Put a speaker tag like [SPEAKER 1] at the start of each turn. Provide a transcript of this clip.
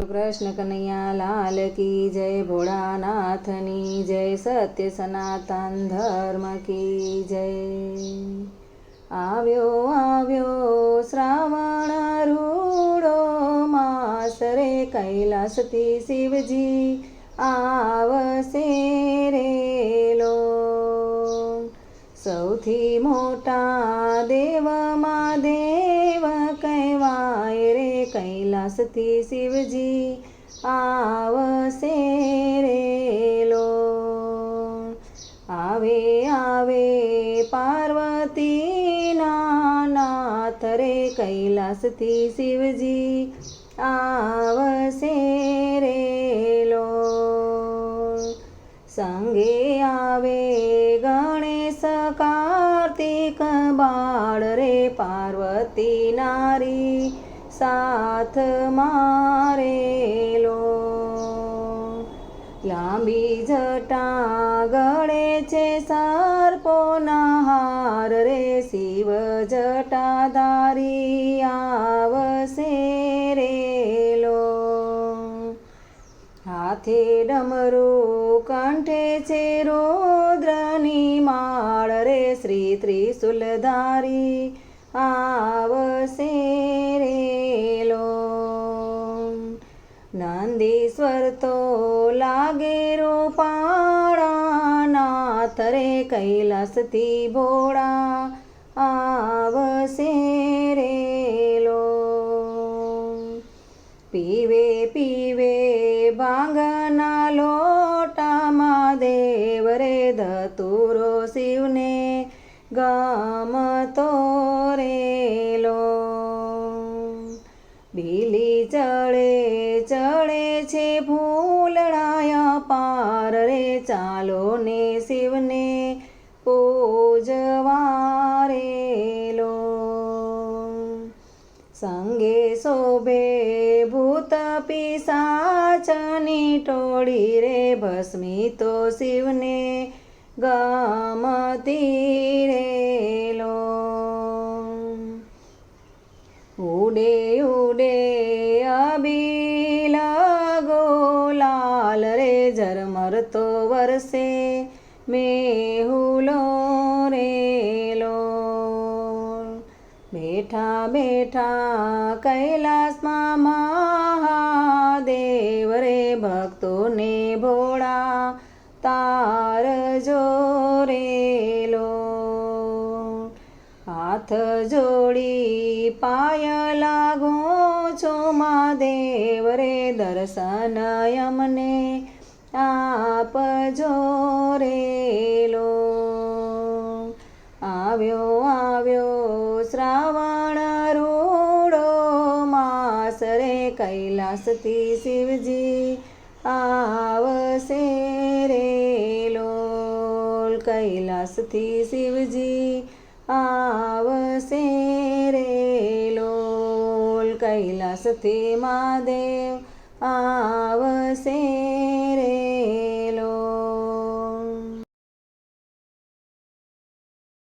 [SPEAKER 1] कृष्ण कन्हैया लाल की जय, भोળાનાથની જય, સત્ય સનાતન ધર્મ की જય। આવ્યો આવ્યો શ્રાવણ રૂડો માસ રે, કૈલાસથી શિવજી આવશે રે લો। સૌથી મોટા દેવમાં દેવ કહેવાય રે, કૈલાસથી શિવજી આવશે રે લો। આવે આવે પાર્વતીના નાથ રે, કૈલાસથી શિવજી આવશે રે લો। સંગે આવે ગણેશ કાર્તિક બાળ રે, પાર્વતી નારી સાથ મારેલો। લાંબી જટા ગળે છે સર્પોના હાર રે, શિવ જટાધારી આવશે રે લો। હાથે ડમરું કંઠે છે રુદ્રની માળ રે, શ્રી ત્રિશુલધારી આવશે રે લો। નંદીશ્વર તો લાગે રૂપાળા નાથ રે, કૈલાસથી ભોળા આવશે રે લો। પીવે પીવે ભાંગના લોટામાં દેવ રે, ધતુરો શિવને ગમતો રે લો। બીલી ચડે ચડે છે ફૂલડાયા પાર રે, ચાલો ને શિવને પૂજવા રે લો। સંગે શોભે ભૂત પિશાચની ટોળી રે, ભસ્મી તો શિવને ગમતી રે લો। ઉડે ઉડે અબીલ ગોલાલ રે, ઝરમરતો વરસે મેહુલો રે લો। બેઠા બેઠા કૈલાસમાં મહાદેવ રે, ભક્તોને ભોળા તારજો રે લો। હાથ જોડી પાય લાગો છો મહાદેવ રે, દર્શન અમને આપજો રે લો। આવ્યો આવ્યો શ્રાવણ રૂડો માસ રે, કૈલાસથી શિવજી આવશે રે લો। કૈલાસથી શિવજી આવશે રે લો। કૈલાસથી મહાદેવ આવશે